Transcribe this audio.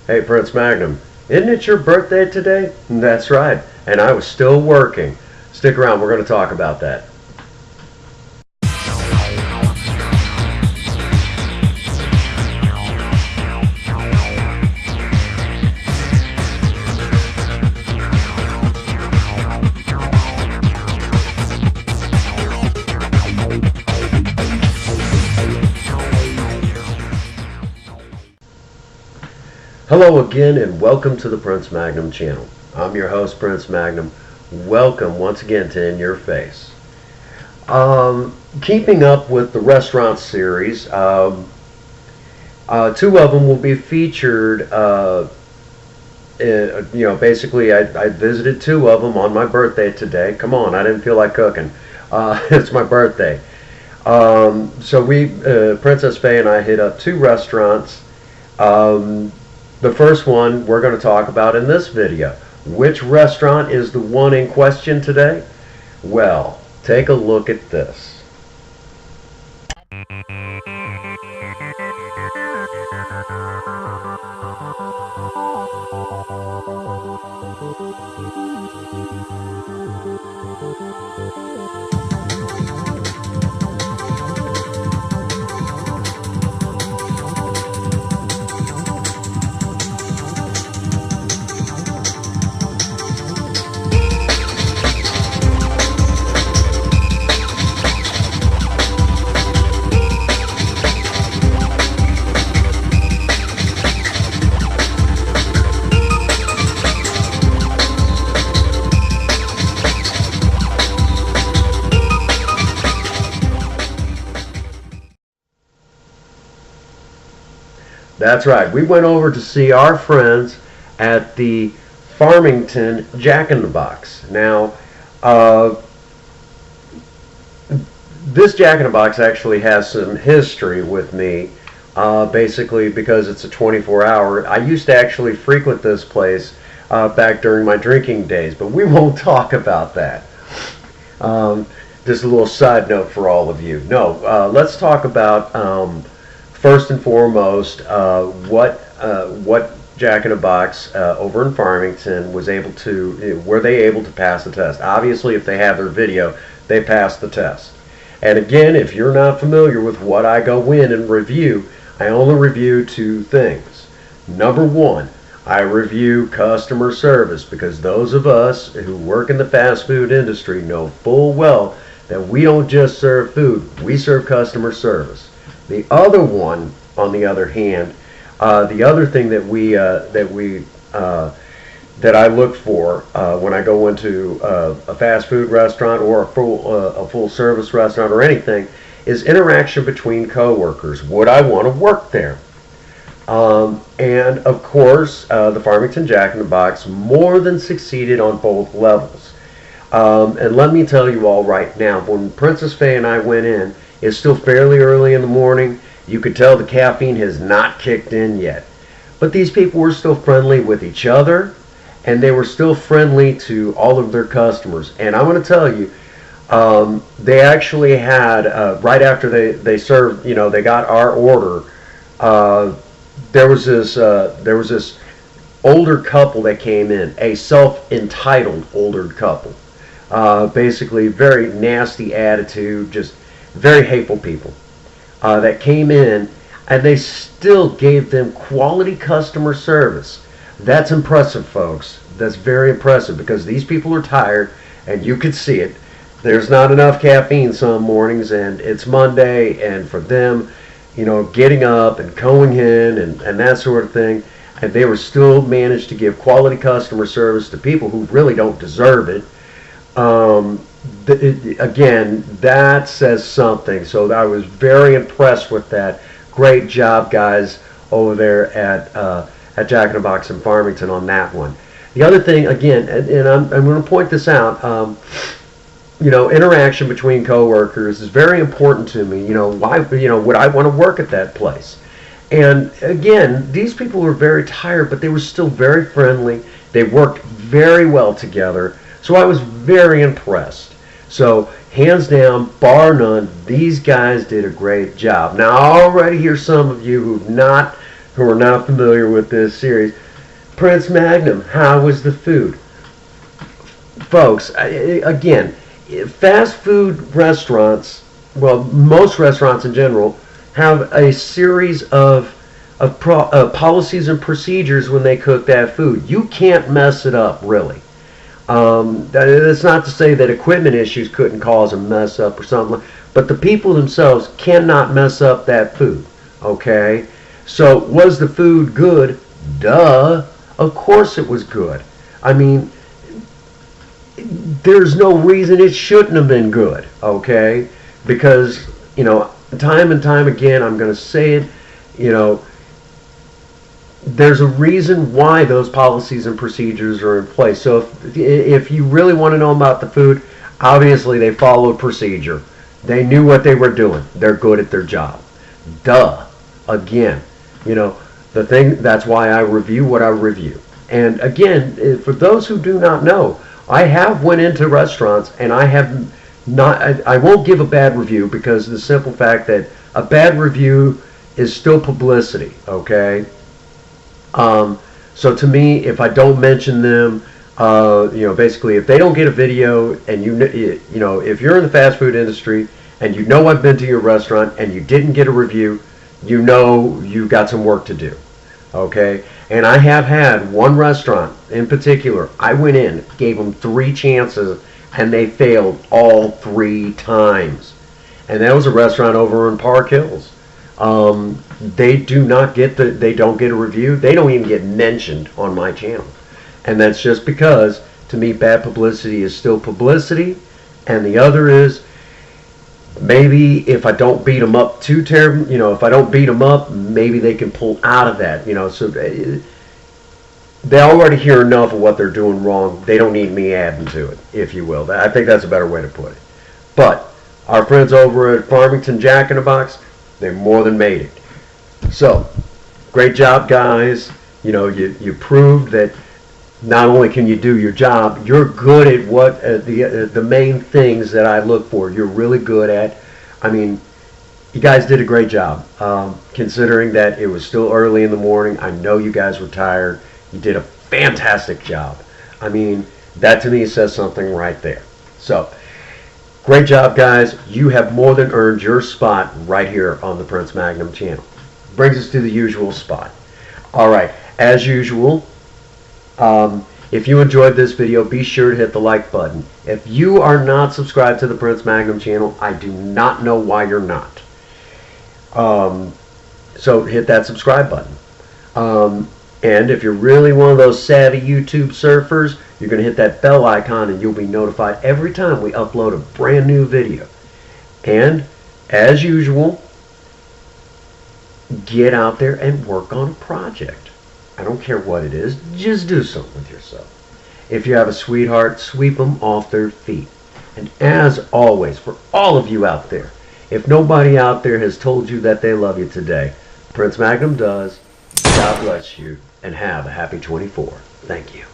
Hey, Prince Magnum, isn't it your birthday today? That's right, and I was still working. Stick around, we're going to talk about that. Hello again and welcome to the Prince Magnum channel. I'm your host, Prince Magnum. Welcome once again to In Your Face. Keeping up with the restaurant series, two of them will be featured. Basically I visited two of them on my birthday today. Come on, I didn't feel like cooking. It's my birthday. Princess Faye and I hit up two restaurants. The first one we're going to talk about in this video. Which restaurant is the one in question today? Well, take a look at this. That's right. We went over to see our friends at the Farmington Jack in the Box. Now, this Jack in the Box actually has some history with me, basically because it's a 24-hour. I used to actually frequent this place back during my drinking days, but we won't talk about that. Just a little side note for all of you. No, let's talk about first and foremost, what Jack in the Box over in Farmington was able to, were they able to pass the test? Obviously, if they have their video, they passed the test. And again, if you're not familiar with what I go in and review, I only review two things. Number one, I review customer service, because those of us who work in the fast food industry know full well that we don't just serve food, we serve customer service. The other one, on the other hand, the other thing that I look for when I go into a fast food restaurant or a full service restaurant or anything is interaction between coworkers. Would I want to work there? And of course, the Farmington Jack in the Box more than succeeded on both levels. And let me tell you all right now, when Princess Faye and I went in, it's still fairly early in the morning. You could tell the caffeine has not kicked in yet. But these people were still friendly with each other, and they were still friendly to all of their customers. And I'm going to tell you, they actually had, right after they served, they got our order, there was this older couple that came in, a self-entitled older couple. Basically, very nasty attitude, just very hateful people that came in, and they still gave them quality customer service. That's impressive, folks. That's very impressive, because these people are tired, and you could see it. There's not enough caffeine some mornings, and it's Monday, and for them, getting up and going in and that sort of thing, and they were still managed to give quality customer service to people who really don't deserve it. Again, that says something. So I was very impressed with that. Great job, guys, over there at Jack in the Box in Farmington on that one. The other thing, again, and I'm going to point this out, interaction between coworkers is very important to me. Why, would I want to work at that place? And again, these people were very tired, but they were still very friendly. They worked very well together. So I was very impressed. So hands down, bar none, these guys did a great job. Now I already hear some of you who've not who are not familiar with this series, Prince Magnum, how was the food? Folks, again, fast food restaurants, well, most restaurants in general, have a series of policies and procedures when they cook that food. You can't mess it up, really. That's not to say that equipment issues couldn't cause a mess up or something, but the people themselves cannot mess up that food, okay? So, was the food good? Duh. Of course it was good. I mean, there's no reason it shouldn't have been good, okay? Because, time and time again, I'm going to say it, there's a reason why those policies and procedures are in place. So if you really want to know about the food, obviously they followed procedure. They knew what they were doing. They're good at their job. Duh. Again, the thing, that's why I review what I review. And again, for those who do not know, I have went into restaurants and I have not, I won't give a bad review because of the simple fact that a bad review is still publicity, okay? So to me, if I don't mention them, basically if they don't get a video and if you're in the fast food industry and I've been to your restaurant and you didn't get a review, you've got some work to do, okay? And I have had one restaurant in particular, I went in, gave them 3 chances, and they failed all 3 times. And that was a restaurant over in Park Hills. They don't get a review. They don't even get mentioned on my channel. And that's just because, to me, bad publicity is still publicity. And the other is, maybe if I don't beat them up too terrible, if I don't beat them up, maybe they can pull out of that, so they already hear enough of what they're doing wrong. They don't need me adding to it, if you will. I think that's a better way to put it. But our friends over at Farmington Jack in the Box, they more than made it. So, great job, guys. You proved that not only can you do your job, you're good at what the main things that I look for. You're really good at. I mean, you guys did a great job. Considering that it was still early in the morning, I know you guys were tired. You did a fantastic job. I mean, that to me says something right there. So, great job, guys. You have more than earned your spot right here on the Prince Magnum channel. Brings us to the usual spot. All right, as usual, if you enjoyed this video, be sure to hit the like button. If you are not subscribed to the Prince Magnum channel, I do not know why you're not. So hit that subscribe button. And if you're really one of those savvy YouTube surfers, you're going to hit that bell icon and you'll be notified every time we upload a brand new video. And as usual, get out there and work on a project. I don't care what it is, just do something with yourself. If you have a sweetheart, sweep them off their feet. And as always, for all of you out there, if nobody out there has told you that they love you today, Prince Magnum does. God bless you, and have a happy 24. Thank you.